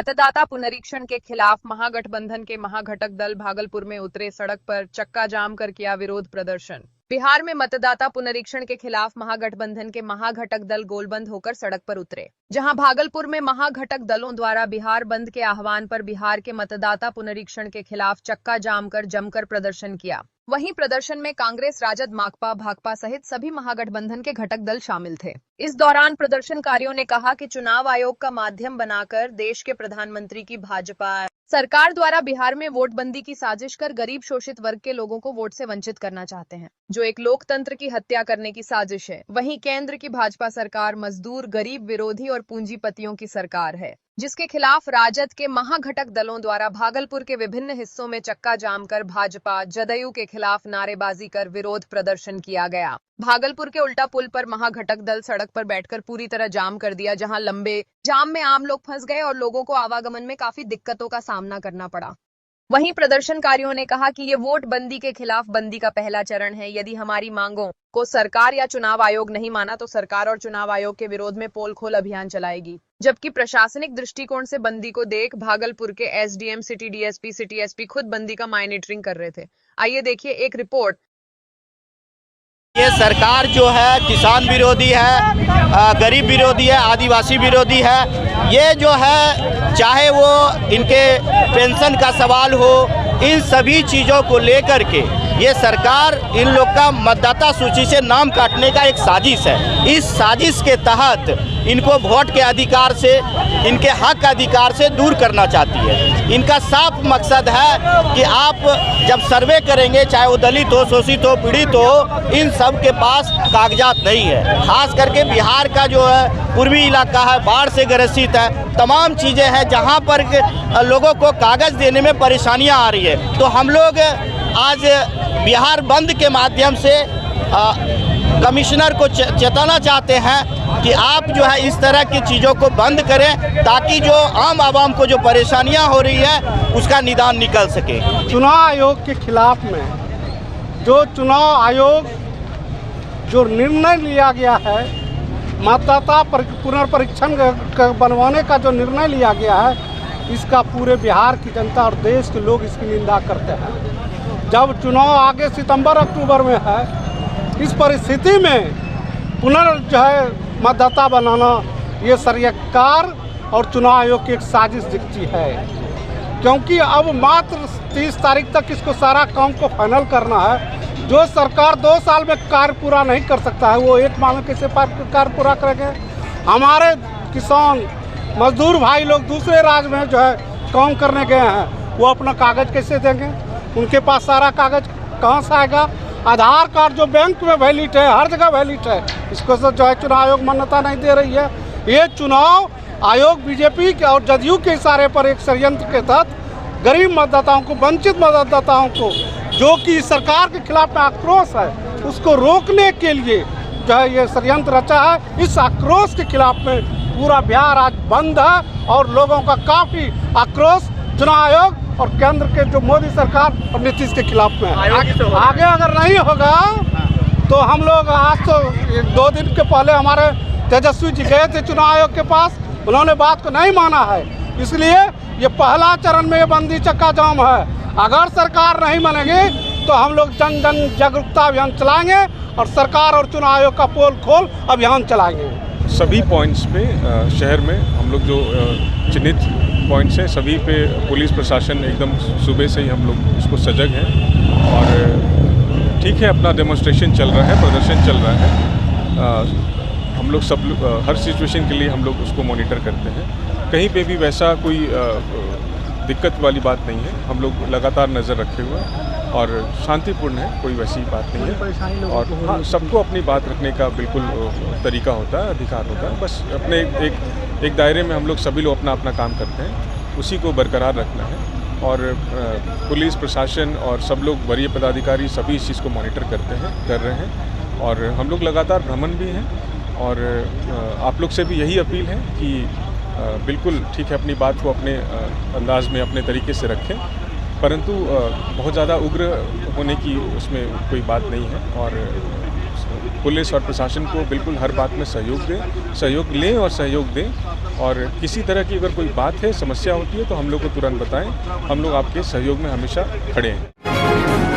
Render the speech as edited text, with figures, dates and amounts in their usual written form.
मतदाता पुनरीक्षण के खिलाफ महागठबंधन के महाघटक दल भागलपुर में उतरे, सड़क पर चक्का जाम कर किया विरोध प्रदर्शन। बिहार में मतदाता पुनरीक्षण के खिलाफ महागठबंधन के महाघटक दल गोलबंद होकर सड़क पर उतरे, जहां भागलपुर में महाघटक दलों द्वारा बिहार बंद के आह्वान पर बिहार के मतदाता पुनरीक्षण के खिलाफ चक्का जाम कर जमकर प्रदर्शन किया। वहीं प्रदर्शन में कांग्रेस, राजद, माकपा, भाकपा सहित सभी महागठबंधन के घटक दल शामिल थे। इस दौरान प्रदर्शनकारियों ने कहा कि चुनाव आयोग का माध्यम बनाकर देश के प्रधानमंत्री की भाजपा सरकार द्वारा बिहार में वोटबंदी की साजिश कर गरीब शोषित वर्ग के लोगों को वोट से वंचित करना चाहते हैं, जो एक लोकतंत्र की हत्या करने की साजिश है। वहीं केंद्र की भाजपा सरकार मजदूर, गरीब विरोधी और पूंजीपतियों की सरकार है, जिसके खिलाफ राजद के महाघटक दलों द्वारा भागलपुर के विभिन्न हिस्सों में चक्का जाम कर भाजपा, जदयू के खिलाफ नारेबाजी कर विरोध प्रदर्शन किया गया। भागलपुर के उल्टा पुल पर महाघटक दल सड़क पर बैठकर पूरी तरह जाम कर दिया, जहां लंबे जाम में आम लोग फंस गए और लोगों को आवागमन में काफी दिक्कतों का सामना करना पड़ा। वहीं प्रदर्शनकारियों ने कहा कि ये वोट बंदी के खिलाफ बंदी का पहला चरण है। यदि हमारी मांगों को सरकार या चुनाव आयोग नहीं माना तो सरकार और चुनाव आयोग के विरोध में पोल खोल अभियान चलाएगी। जबकि प्रशासनिक दृष्टिकोण से बंदी को देख भागलपुर के SDM, city DSP, city SP खुद बंदी का मॉनिटरिंग कर रहे थे। आइए देखिए एक रिपोर्ट। ये सरकार जो है किसान विरोधी है, गरीब विरोधी है, आदिवासी विरोधी है। ये जो है चाहे वो इनके पेंशन का सवाल हो, इन सभी चीज़ों को लेकर के ये सरकार इन लोग का मतदाता सूची से नाम काटने का एक साजिश है। इस साजिश के तहत इनको वोट के अधिकार से, इनके हक अधिकार से दूर करना चाहती है। इनका साफ मकसद है कि आप जब सर्वे करेंगे, चाहे वो दलित हो, शोषित हो, पीड़ित हो, इन सब के पास कागजात नहीं है। खास करके बिहार का जो है पूर्वी इलाका है, बाढ़ से ग्रसित है, तमाम चीज़ें हैं जहां पर लोगों को कागज़ देने में परेशानियां आ रही है। तो हम लोग आज बिहार बंद के माध्यम से कमिश्नर को चेताना चाहते हैं कि आप जो है इस तरह की चीज़ों को बंद करें, ताकि जो आम आवाम को जो परेशानियां हो रही है उसका निदान निकल सके। चुनाव आयोग के खिलाफ में जो चुनाव आयोग जो निर्णय लिया गया है, मतदाता पुनर्परीक्षण बनवाने का जो निर्णय लिया गया है, इसका पूरे बिहार की जनता और देश के लोग इसकी निंदा करते हैं। जब चुनाव आगे सितंबर अक्टूबर में है, इस परिस्थिति में जो है मतदाता बनाना, ये सरकार और चुनाव आयोग की एक साजिश दिखती है। क्योंकि अब मात्र 30 तारीख तक इसको सारा काम को फाइनल करना है। जो सरकार 2 साल में कार्य पूरा नहीं कर सकता है, वो 1 माह में कैसे कार्य पूरा करेंगे। हमारे किसान मजदूर भाई लोग दूसरे राज्य में जो है काम करने गए हैं, वो अपना कागज़ कैसे देंगे? उनके पास सारा कागज़ कहाँ से आएगा? आधार कार्ड जो बैंक में वैलिड है, हर जगह वैलिड है, इसको जो है चुनाव आयोग मान्यता नहीं दे रही है। ये चुनाव आयोग बीजेपी के और जदयू के इशारे पर एक षड्यंत्र के तहत गरीब मतदाताओं को, वंचित मतदाताओं को, जो कि सरकार के खिलाफ में आक्रोश है, उसको रोकने के लिए जो है ये षड्यंत्र रचा है। इस आक्रोश के खिलाफ में पूरा बिहार आज बंद है और लोगों का काफ़ी आक्रोश चुनाव आयोग और केंद्र के जो मोदी सरकार और नीतीश के खिलाफ में है। आगे अगर नहीं होगा तो हम लोग आज तो 2 दिन के पहले हमारे तेजस्वी जी गए थे चुनाव आयोग के पास, उन्होंने बात को नहीं माना है। इसलिए ये पहला चरण में ये बंदी चक्का जाम है। अगर सरकार नहीं मानेगी तो हम लोग जन जागरूकता अभियान चलाएंगे और सरकार और चुनाव आयोग का पोल खोल अभियान चलाएंगे। सभी पॉइंट्स पे शहर में हम लोग जो चिन्हित पॉइंट्स हैं, सभी पे पुलिस प्रशासन एकदम सुबह से ही हम लोग उसको सजग हैं। और ठीक है, अपना डेमोन्स्ट्रेशन चल रहा है, प्रदर्शन चल रहा है। हम लोग हर सिचुएशन के लिए हम लोग उसको मॉनिटर करते हैं। कहीं पे भी वैसा कोई दिक्कत वाली बात नहीं है। हम लोग लगातार नज़र रखे हुए और शांतिपूर्ण है, कोई वैसी बात नहीं है। और हाँ, सबको अपनी बात रखने का बिल्कुल तरीका होता है, अधिकार होता है। बस अपने एक दायरे में हम लोग सभी लोग अपना अपना काम करते हैं, उसी को बरकरार रखना है। और पुलिस प्रशासन और सब लोग, वरीय पदाधिकारी, सभी इस चीज़ को मॉनिटर कर रहे हैं। और हम लोग लगातार भ्रमण भी हैं। और आप लोग से भी यही अपील है कि बिल्कुल ठीक है, अपनी बात को अपने अंदाज में, अपने तरीके से रखें, परंतु बहुत ज़्यादा उग्र होने की उसमें कोई बात नहीं है। और पुलिस और प्रशासन को बिल्कुल हर बात में सहयोग लें और सहयोग दें। और किसी तरह की अगर कोई बात है, समस्या होती है तो हम लोग को तुरंत बताएं। हम लोग आपके सहयोग में हमेशा खड़े हैं।